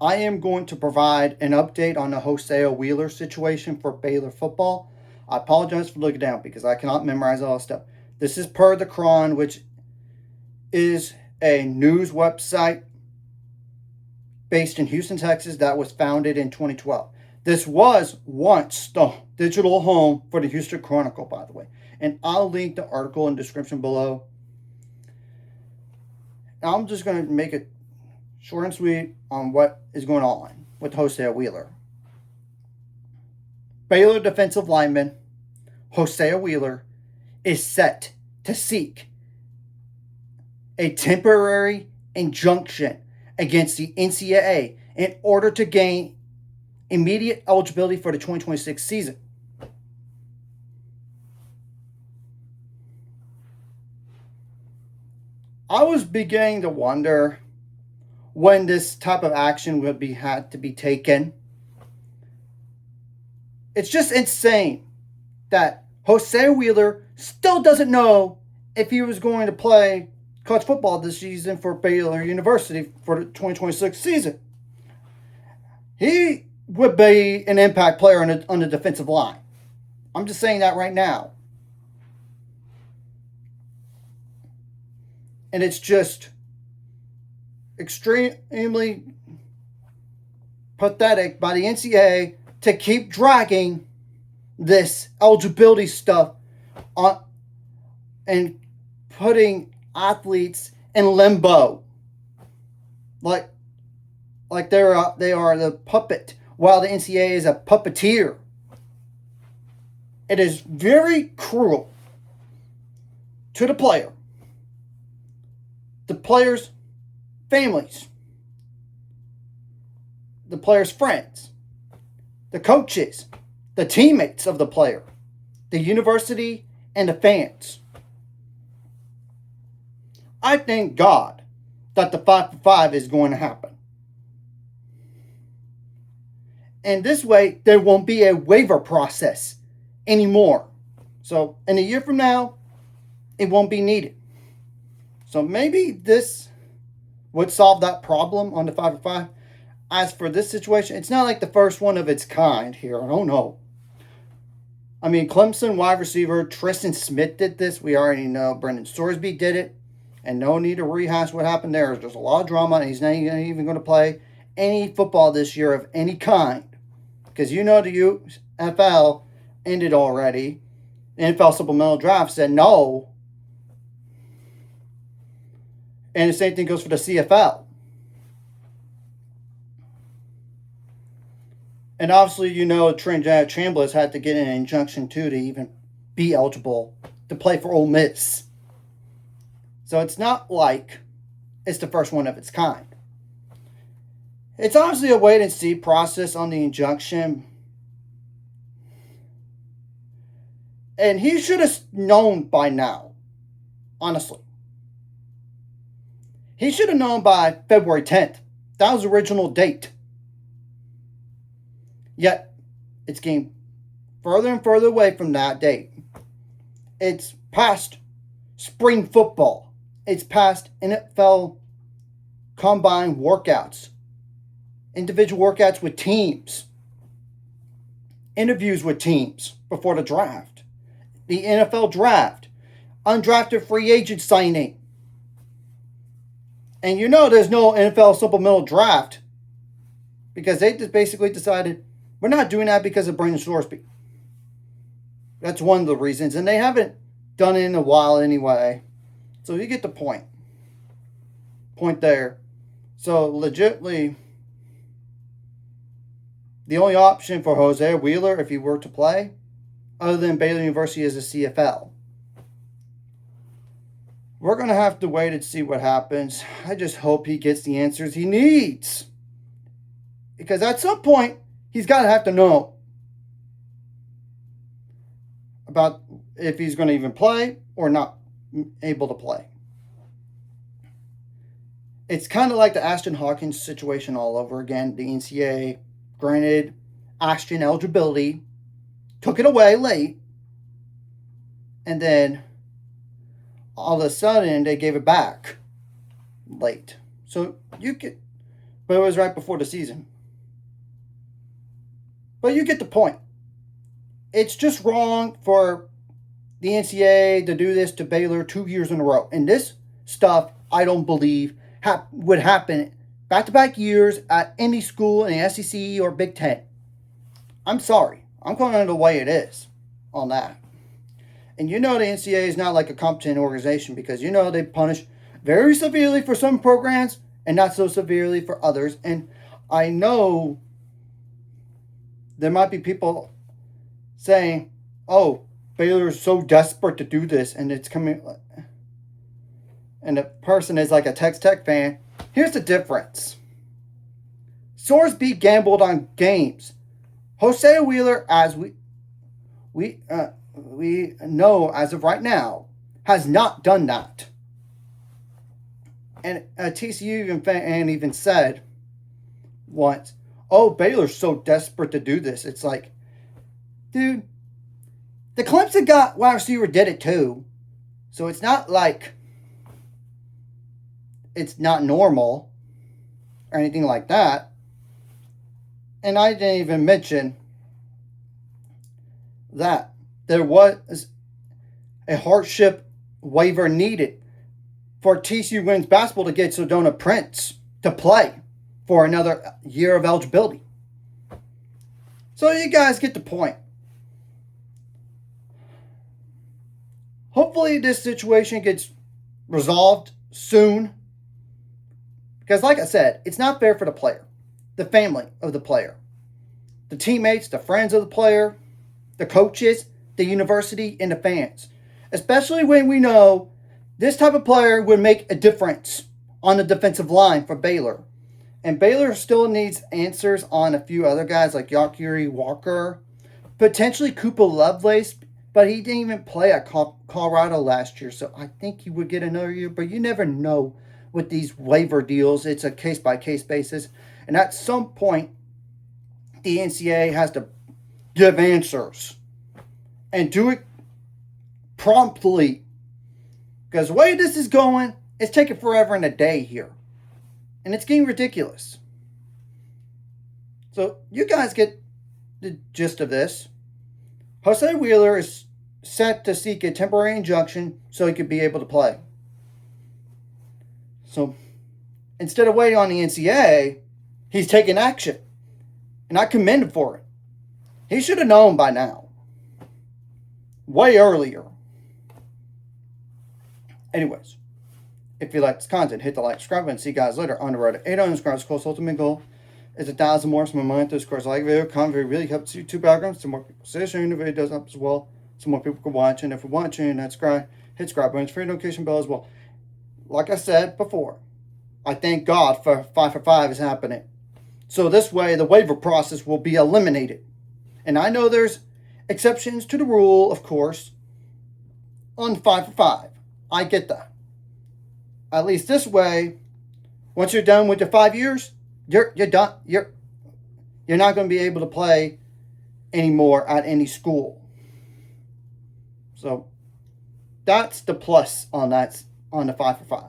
I am going to provide an update on the Hosea Wheeler situation for Baylor football. I apologize for looking down because I cannot memorize all this stuff. This is per the Cron, which is a news website based in Houston, Texas, that was founded in 2012. This was once the digital home for the Houston Chronicle, by the way. And I'll link the article in the description below. I'm just going to make it short and sweet on what is going on with Hosea Wheeler. Baylor defensive lineman Hosea Wheeler is set to seek a temporary injunction against the NCAA in order to gain immediate eligibility for the 2026 season. I was beginning to wonder when this type of action would be had to be taken. It's just insane that Hosea Wheeler still doesn't know if he was going to play college football this season for Baylor University for the 2026 season. He would be an impact player on the defensive line. I'm just saying that right now. And it's just extremely pathetic by the NCAA to keep dragging this eligibility stuff on and putting athletes in limbo, like they are the puppet, while the NCAA is a puppeteer. It is very cruel to the player, the players' families, the players' friends, the coaches, the teammates of the player, the university, and the fans. I thank God that the 5-for-5 is going to happen. And this way, there won't be a waiver process anymore. So, in a year from now, it won't be needed. So, maybe this would solve that problem on the 5-for-5. As for this situation, it's not like the first one of its kind here. I don't know. I mean, Clemson wide receiver Tristan Smith did this. We already know Brendan Sorsby did it. And no need to rehash what happened there. There's a lot of drama, and he's not even going to play any football this year of any kind. Because you know the UFL ended already. The NFL supplemental draft said no. And the same thing goes for the CFL. And obviously, you know, Trent Chambliss had to get an injunction too to even be eligible to play for Ole Miss. So it's not like it's the first one of its kind. It's honestly a wait and see process on the injunction. And he should have known by now, honestly. He should have known by February 10th. That was the original date. Yet, it's getting further and further away from that date. It's past spring football. It's past NFL combine workouts, individual workouts with teams, interviews with teams before the draft, the NFL draft, undrafted free agent signing. And you know there's no NFL supplemental draft because they just basically decided we're not doing that because of Brendan Sorsby. That's one of the reasons. And they haven't done it in a while anyway. So you get the point. Point there. So legitimately, the only option for Hosea Wheeler, if he were to play, other than Baylor University, is a CFL. We're going to have to wait and see what happens. I just hope he gets the answers he needs. Because at some point, he's got to have to know about if he's going to even play or not able to play. It's kind of like the Ashton Hawkins situation all over again. The NCAA granted Ashton eligibility, took it away late, and then all of a sudden they gave it back late. So you could, but it was right before the season. But you get the point. It's just wrong for the NCAA to do this to Baylor 2 years in a row. And this stuff, I don't believe, would happen back-to-back years at any school in the SEC or Big Ten. I'm sorry. I'm calling it the way it is on that. And you know the NCAA is not like a competent organization because you know they punish very severely for some programs and not so severely for others. And I know there might be people saying, oh, Baylor is so desperate to do this and it's coming. And the person is like a Texas Tech fan. Here's the difference. Sorsby gambled on games. Hosea Wheeler, as we know as of right now, has not done that. And TCU fan even said once, oh, Baylor's so desperate to do this. It's like, dude, the Clemson wide receiver did it too. So it's not like it's not normal or anything like that. And I didn't even mention that there was a hardship waiver needed for TCU women's basketball to get Sedona Prince to play for another year of eligibility. So you guys get the point. Hopefully this situation gets resolved soon. Because like I said, it's not fair for the player, the family of the player, the teammates, the friends of the player, the coaches, the university, and the fans. Especially when we know this type of player would make a difference on the defensive line for Baylor. And Baylor still needs answers on a few other guys like Yakiri Walker, potentially Cooper Lovelace, but he didn't even play at Colorado last year, so I think he would get another year. But you never know with these waiver deals. It's a case-by-case basis. And at some point, the NCAA has to give answers and do it promptly. Because the way this is going, it's taking forever and a day here. And it's getting ridiculous. So you guys get the gist of this. Hosea Wheeler is set to seek a temporary injunction so he could be able to play. So instead of waiting on the NCAA, he's taking action. And I commend him for it. He should have known by now. Way earlier. Anyways, if you like this content, hit the like, subscribe, and see you guys later on the road to 800 subscribers. Of course, ultimate goal is 1,000 more. So my mind through, of course, like video, comment really helps YouTube algorithms. So more people say sharing the video does help as well. So more people can watch. And if you're watching, subscribe, hit subscribe button, free notification bell as well. Like I said before, I thank God for 5 for 5 is happening. So this way, the waiver process will be eliminated. And I know there's exceptions to the rule, of course, on 5 for 5. I get that. At least this way, once you're done with your 5 years, you're done. You're not going to be able to play anymore at any school. So that's the plus on that, on the 5 for 5.